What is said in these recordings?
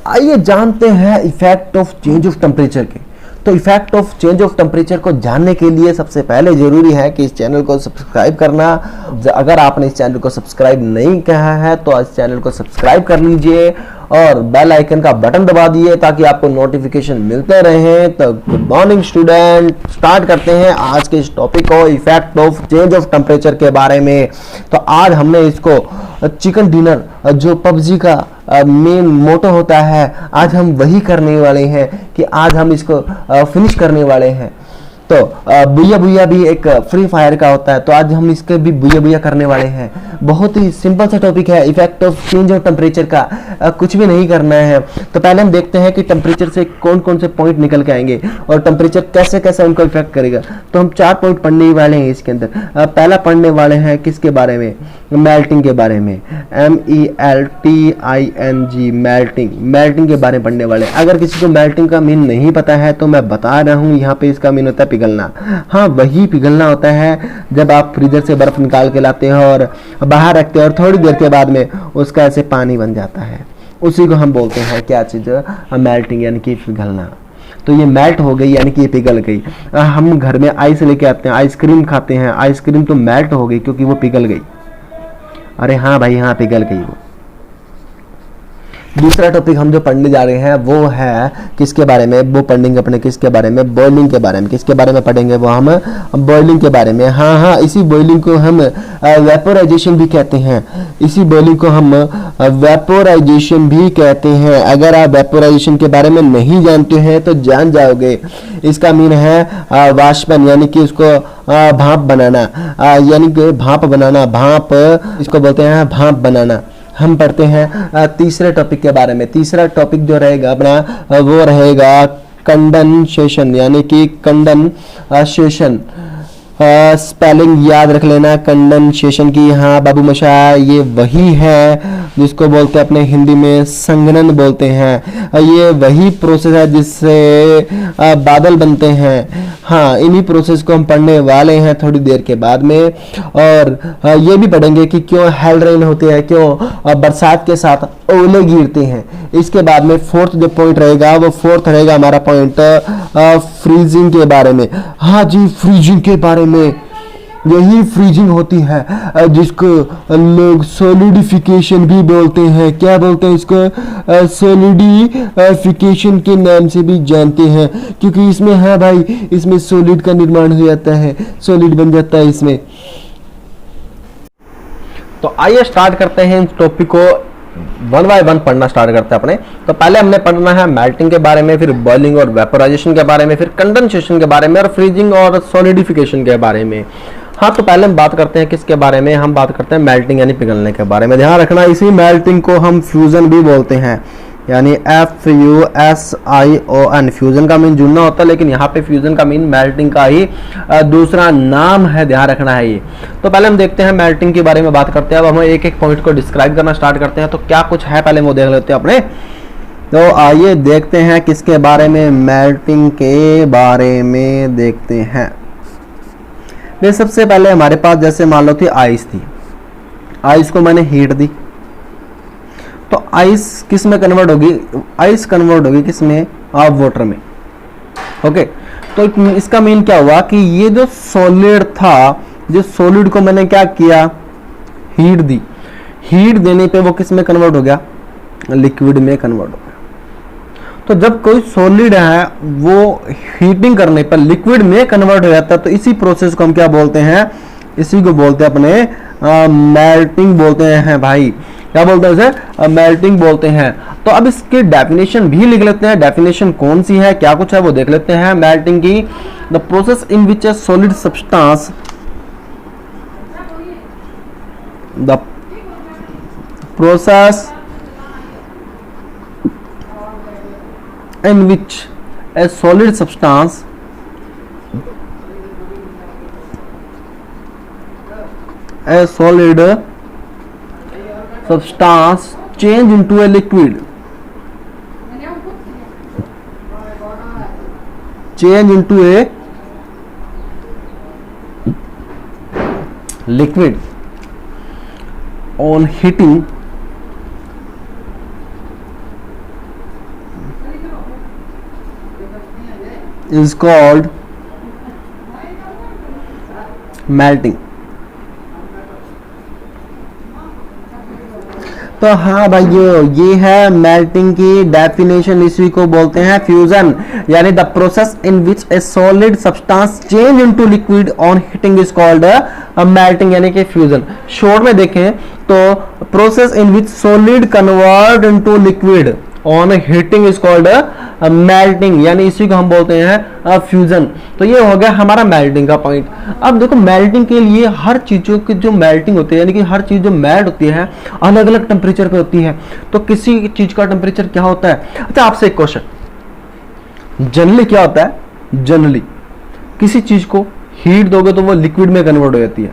आइए जानते हैं effect of change of temperature के। तो effect of change of temperature को जानने के लिए सबसे पहले जरूरी है कि इस चैनल को सब्सक्राइब करना। अगर आपने इस चैनल को सब्सक्राइब नहीं किया है तो इस चैनल को सब्सक्राइब कर लीजिए और बेल आइकन का बटन दबा दिए ताकि आपको नोटिफिकेशन मिलते रहे। तो गुड मॉर्निंग स्टूडेंट, स्टार्ट करते हैं आज के इस टॉपिक को, effect of change of temperature के बारे में। तो आज हमने इसको चिकन डिनर, जो पबजी का मेन मोटो होता है, आज हम वही करने वाले हैं कि आज हम इसको फिनिश करने वाले हैं। तो बुया बुया भी एक फ्री फायर का होता है, तो आज हम इसके भी बुया बुया करने वाले हैं। बहुत ही सिंपल सा टॉपिक है, effect of change of temperature का। कुछ भी नहीं करना है। तो पहले हम देखते हैं कि टेम्परेचर से कौन कौन से पॉइंट निकल के आएंगे और टेम्परेचर कैसे कैसे उनको इफेक्ट करेगा। तो हम 4 पॉइंट पढ़ने वाले हैं इसके अंदर। पहला पढ़ने वाले हैं किसके बारे में? मेल्टिंग के बारे में। MELTING, मेल्टिंग, मेल्टिंग के बारे में पढ़ने वाले। अगर किसी को मेल्टिंग का मीन नहीं पता है तो मैं बता रहा हूँ, यहाँ पे इसका मीन होता है पिघलना। हाँ, वही पिघलना होता है जब आप फ्रीजर से बर्फ निकाल के लाते हो और बाहर रखते हो और थोड़ी देर के बाद में उसका ऐसे पानी बन जाता है, उसी को हम बोलते हैं क्या चीज? मेल्टिंग, यानी कि पिघलना। तो ये मेल्ट हो गई यानी कि ये पिघल गई। हम घर में आइस लेके आते हैं, आइसक्रीम खाते हैं, आइसक्रीम तो मेल्ट हो गई क्योंकि वो पिघल गई। अरे हाँ भाई, हाँ पिघल गई वो। दूसरा टॉपिक हम जो पढ़ने जा रहे हैं वो है किसके बारे में? वो पढ़ेंगे अपने किसके बारे में? बॉइलिंग के बारे में। किसके बारे में पढ़ेंगे? वो हम बॉइलिंग के बारे में। हाँ, इसी बॉइलिंग को हम वेपोराइजेशन भी कहते हैं। इसी बॉइलिंग को हम वेपोराइजेशन भी कहते हैं। अगर आप वेपोराइजेशन के बारे में नहीं जानते हैं तो जान जाओगे। इसका मीन है वाष्पन, यानी कि इसको भाप बनाना, यानी कि भाप बनाना। भाप इसको बोलते हैं भाप बनाना। हम पढ़ते हैं तीसरे टॉपिक के बारे में। तीसरा टॉपिक जो रहेगा अपना वो रहेगा कंडेंसेशन, यानी कि कंडेंसेशन। स्पेलिंग याद रख लेना कंडेंसेशन की। हाँ बाबू मशा, ये वही है जिसको बोलते हैं अपने हिंदी में संघनन बोलते हैं। ये वही प्रोसेस है जिससे बादल बनते हैं। हाँ, इन्हीं प्रोसेस को हम पढ़ने वाले हैं थोड़ी देर के बाद में। और ये भी पढ़ेंगे कि क्यों हेल रेन होते हैं, क्यों बरसात के साथ ओले गिरते हैं। इसके बाद में फोर्थ जो पॉइंट रहेगा वो फोर्थ रहेगा हमारा पॉइंट फ्रीजिंग के बारे में। हाँ जी, फ्रीजिंग के बारे में। यही फ्रीजिंग होती है जिसको लोग सॉलिडिफिकेशन भी बोलते हैं। क्या बोलते हैं इसको? सॉलिडिफिकेशन के नाम से भी जानते हैं, क्योंकि इसमें है भाई, इसमें सॉलिड का निर्माण हो जाता है, सॉलिड बन जाता है इसमें। तो आइए स्टार्ट करते हैं इस टॉपिक को, 1 बाय 1 पढ़ना स्टार्ट करते हैं अपने। तो पहले हमने पढ़ना है मेल्टिंग के बारे में, फिर बॉइलिंग और वेपोराइजेशन के बारे में, फिर कंडेंसेशन के बारे में और फ्रीजिंग और सॉलिडिफिकेशन के बारे में। हाँ, तो पहले हम बात करते हैं किसके बारे में? हम बात करते हैं मेल्टिंग यानी पिघलने के बारे में। ध्यान रखना, इसी मेल्टिंग को हम फ्यूजन भी बोलते हैं, यानी FUSION। फ्यूजन का मीन जुड़ना होता है, लेकिन यहाँ पे फ्यूजन का मीन मेल्टिंग का ही दूसरा नाम है। ध्यान रखना है ये। तो पहले हम देखते हैं मेल्टिंग के बारे में बात करते हैं। अब हम एक एक पॉइंट को डिस्क्राइब करना स्टार्ट करते हैं। तो क्या कुछ है पहले वो देख लेते हैं अपने। तो आइए देखते हैं किसके बारे में? मेल्टिंग के बारे में देखते हैं। ये सबसे पहले हमारे पास जैसे मान लो थी आइस थी, आइस को मैंने हीट दी तो आइस किस में कन्वर्ट होगी? आइस कन्वर्ट होगी किस में? वाटर में। ओके, तो इसका मीन क्या हुआ कि ये जो सॉलिड था, जो सॉलिड को मैंने क्या किया? हीट दी। हीट देने पे वो किस में कन्वर्ट हो गया? लिक्विड में कन्वर्ट हो गया। तो जब कोई सॉलिड है वो हीटिंग करने पर लिक्विड में कन्वर्ट हो जाता है, तो इसी प्रोसेस को हम क्या बोलते हैं? इसी को बोलते हैं अपने मेल्टिंग बोलते हैं भाई। क्या बोलते हैं इसे? मेल्टिंग बोलते हैं। तो अब इसकी डेफिनेशन भी लिख लेते हैं। डेफिनेशन कौन सी है, क्या कुछ है वो देख लेते हैं मेल्टिंग की। The process in which A solid substance, the process in which a solid substance change into a liquid, change into a liquid on heating is called melting। तो हाँ भाइयों, ये है मेल्टिंग की डेफिनेशन, इसी को बोलते हैं फ्यूजन, यानी the process in which A solid substance change into liquid on heating is called melting, यानी कि फ्यूजन। शॉर्ट में देखें तो process in which solid convert into liquid on heating is called melting, यानी इसी को हम बोलते हैं फ्यूजन। तो ये हो गया हमारा मेल्टिंग का पॉइंट। अब देखो मेल्टिंग के लिए हर चीजों की जो मेल्टिंग होती है, यानी कि हर चीज जो मेल्ट होती है अलग अलग टेम्परेचर पे होती है। तो किसी चीज का टेम्परेचर क्या होता है? अच्छा, आपसे एक क्वेश्चन, जनरली क्या होता है? जनरली किसी चीज को हीट दोगे तो वो लिक्विड में कन्वर्ट हो जाती है,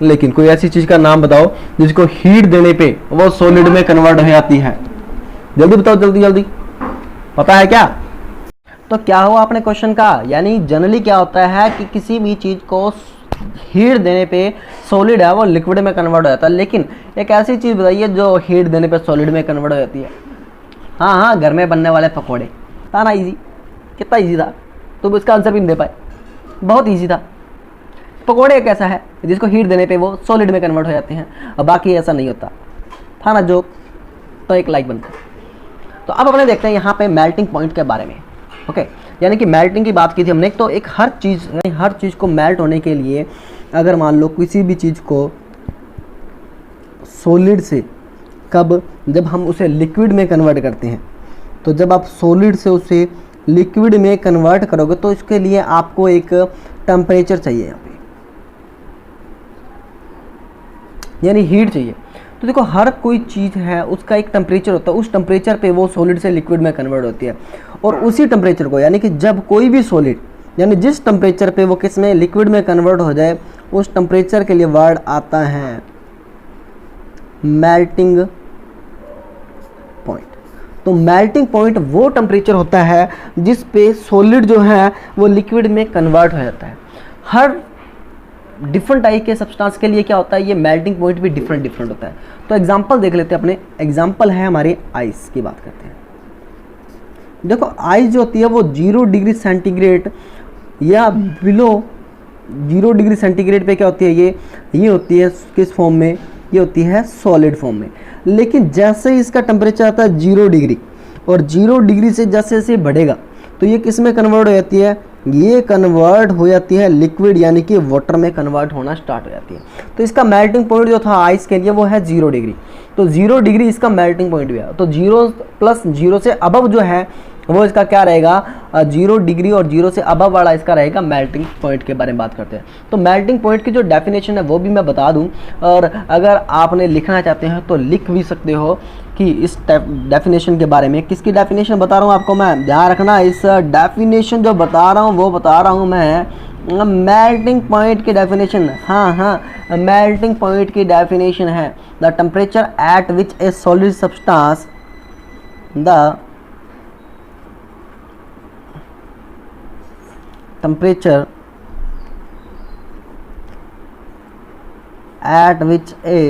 लेकिन कोई ऐसी चीज का नाम बताओ जिसको हीट देने पे वो सॉलिड में कन्वर्ट हो जाती है। जल्दी बताओ, जल्दी जल्दी, पता है क्या? तो क्या हुआ अपने क्वेश्चन का, यानी जनरली क्या होता है कि किसी भी चीज को हीट देने पे सॉलिड है वो लिक्विड में कन्वर्ट हो जाता है, लेकिन एक ऐसी चीज बताइए जो हीट देने पे सॉलिड में कन्वर्ट हो जाती है। हाँ हाँ, घर में बनने वाले पकौड़े, था ना इजी? कितना इजी था, तुम इसका आंसर भी नहीं दे पाए, बहुत इजी था। पकौड़े एक ऐसा है जिसको हीट देने पे वो सॉलिड में कन्वर्ट हो जाते हैं, और बाकी ऐसा नहीं होता, था ना जोक? तो एक लाइक बनता है। तो अब अपने देखते हैं यहाँ पे मेल्टिंग पॉइंट के बारे में। ओके, यानी कि मेल्टिंग की बात की थी हमने, तो एक हर चीज़ को मेल्ट होने के लिए, अगर मान लो किसी भी चीज़ को सॉलिड से, कब? जब हम उसे लिक्विड में कन्वर्ट करते हैं। तो जब आप सॉलिड से उसे लिक्विड में कन्वर्ट करोगे तो इसके लिए आपको एक टेम्परेचर चाहिए यहाँ पे, यानी हीट चाहिए। तो देखो हर कोई चीज़ है उसका एक टेम्परेचर होता है, उस टेम्परेचर पे वो सॉलिड से लिक्विड में कन्वर्ट होती है। और उसी टेम्परेचर को, यानी कि जब कोई भी सॉलिड, यानी जिस टेम्परेचर पे वो किस में, लिक्विड में कन्वर्ट हो जाए, उस टेम्परेचर के लिए वर्ड आता है मेल्टिंग पॉइंट। तो मेल्टिंग पॉइंट वो टेम्परेचर होता है जिस पे सॉलिड जो है वो लिक्विड में कन्वर्ट हो जाता है। हर डिफरेंट टाइप के सब्सटेंस के लिए क्या होता है, ये मेल्टिंग पॉइंट भी डिफरेंट होता है। तो एग्जांपल देख लेते हैं अपने। एग्जांपल है हमारे आइस की बात करते हैं। देखो आइस जो होती है वो 0 डिग्री सेंटीग्रेड या बिलो 0 डिग्री सेंटीग्रेड पे क्या होती है, ये होती है किस फॉर्म में, ये होती है सॉलिड फॉर्म में। लेकिन जैसे ही इसका टेम्परेचर आता है 0 डिग्री, और 0 डिग्री से जैसे जैसे बढ़ेगा तो ये किस में कन्वर्ट हो जाती है, ये कन्वर्ट हो जाती है लिक्विड, यानी कि वाटर में कन्वर्ट होना स्टार्ट हो जाती है। तो इसका मेल्टिंग पॉइंट जो था आइस के लिए वो है 0 डिग्री। तो 0 डिग्री इसका मेल्टिंग पॉइंट भी है। तो 0 प्लस 0 से अबव जो है वो इसका क्या रहेगा, 0 डिग्री, और 0 से अबव वाला इसका रहेगा मेल्टिंग पॉइंट के बारे में बात करते हैं। तो मेल्टिंग पॉइंट की जो डेफिनेशन है वो भी मैं बता दूं, और अगर आपने लिखना चाहते हैं तो लिख भी सकते हो कि इस डेफिनेशन के बारे में। किसकी डेफिनेशन बता रहा हूँ आपको मैं, ध्यान रखना, इस डेफिनेशन जो बता रहा हूँ वो बता रहा हूँ मैं मेल्टिंग पॉइंट की डेफिनेशन। हाँ, मेल्टिंग पॉइंट की डेफिनेशन है the temperature at which A solid substance, the temperature at which a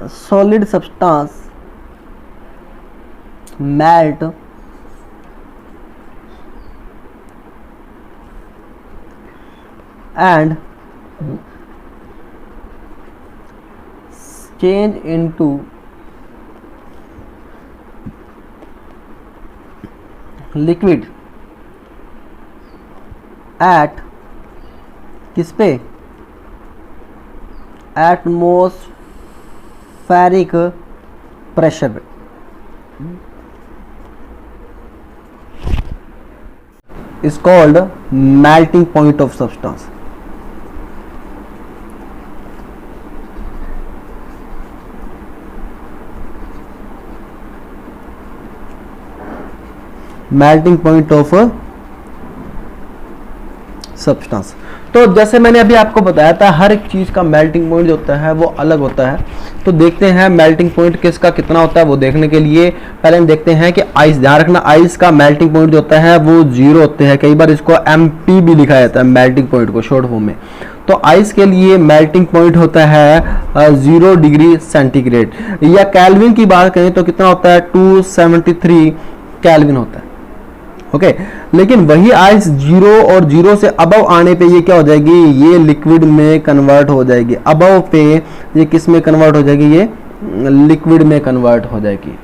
solid substance melt and change into liquid at किस पे, एटमॉस्फेरिक प्रेशर पे। Is called melting point of substance. Melting point of substance. तो जैसे मैंने अभी आपको बताया था हर एक चीज का मेल्टिंग पॉइंट जो होता है वो अलग होता है। तो देखते हैं मेल्टिंग पॉइंट किसका कितना होता है, वो देखने के लिए पहले हम देखते हैं कि आइस, ध्यान रखना आइस का मेल्टिंग पॉइंट जो होता है वो 0 होते हैं। कई बार इसको MP भी लिखा जाता है मेल्टिंग पॉइंट को शॉर्ट फॉर्म में। तो आइस के लिए मेल्टिंग पॉइंट होता है 0 डिग्री सेंटीग्रेड, या केल्विन की बात करें तो कितना होता है 273 केल्विन होता है। ओके लेकिन वही आइस 0 और 0 से अबव आने पे ये क्या हो जाएगी, ये लिक्विड में कन्वर्ट हो जाएगी। अबव पे ये किस में कन्वर्ट हो जाएगी, ये लिक्विड में कन्वर्ट हो जाएगी।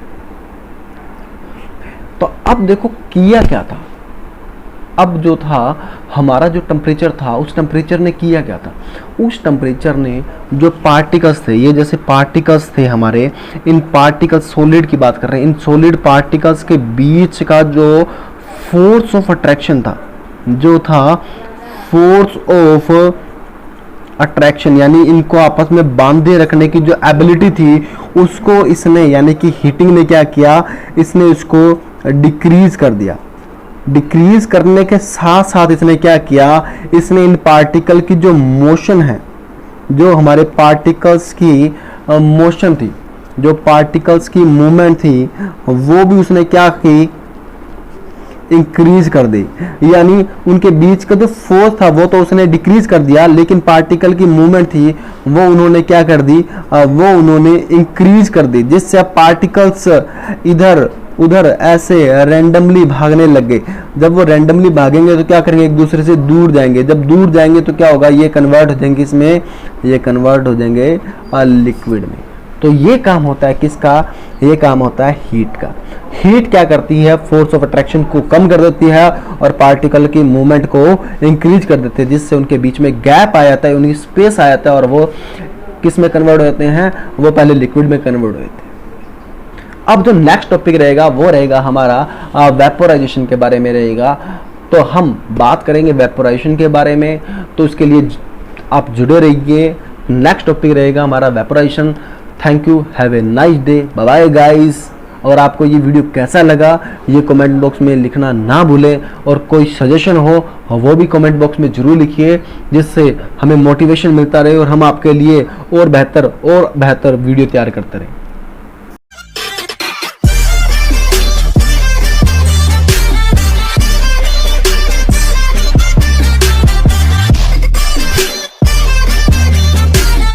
तो अब देखो किया क्या था, अब जो था हमारा जो टेम्परेचर था, उस टेम्परेचर ने किया क्या था, उस टेम्परेचर ने जो पार्टिकल्स थे, ये जैसे पार्टिकल्स थे हमारे, इन पार्टिकल्स सॉलिड की बात कर रहे हैं, इन सॉलिड पार्टिकल्स के बीच का जो फोर्स ऑफ अट्रैक्शन था, जो था फोर्स ऑफ अट्रैक्शन, यानी इनको आपस में बांधे रखने की जो एबिलिटी थी, उसको इसने यानी कि हीटिंग ने क्या किया, इसने उसको डिक्रीज कर दिया। डिक्रीज करने के साथ साथ इसने क्या किया, इसने इन पार्टिकल की जो मोशन है, जो हमारे पार्टिकल्स की मोशन थी, जो पार्टिकल्स की मूवमेंट थी, वो भी उसने क्या की, इंक्रीज कर दी। यानी उनके बीच का जो फोर्स था वो तो उसने डिक्रीज कर दिया, लेकिन पार्टिकल की मूवमेंट थी वो उन्होंने क्या कर दी, वो उन्होंने इंक्रीज कर दी, जिससे अब पार्टिकल्स इधर उधर ऐसे रैंडमली भागने लग गए। जब वो रैंडमली भागेंगे तो क्या करेंगे, एक दूसरे से दूर जाएंगे। जब दूर जाएंगे तो क्या होगा, ये कन्वर्ट हो जाएंगे इसमें, ये कन्वर्ट हो जाएंगे लिक्विड में। तो ये काम होता है किसका, ये काम होता है हीट का। हीट क्या करती है, फोर्स ऑफ अट्रैक्शन को कम कर देती है और पार्टिकल की मूवमेंट को इंक्रीज कर देती है, जिससे उनके बीच में गैप आ जाता है, उनकी स्पेस आ जाता है और वो किस में कन्वर्ट हो जाते हैं, वो पहले लिक्विड में कन्वर्ट हो जाते हैं। अब जो नेक्स्ट टॉपिक रहेगा वो रहेगा हमारा वेपोराइजेशन के बारे में रहेगा। तो हम बात करेंगे वेपोराइजेशन के बारे में, तो उसके लिए आप जुड़े रहिए। नेक्स्ट टॉपिक रहेगा हमारा vaporisation. Thank you, have a nice day, bye bye guys. और आपको ये वीडियो कैसा लगा ये कमेंट बॉक्स में लिखना ना भूलें, और कोई सजेशन हो वो भी कमेंट बॉक्स में जरूर लिखिए, जिससे हमें मोटिवेशन मिलता रहे और हम आपके लिए और बेहतर वीडियो तैयार करते रहें।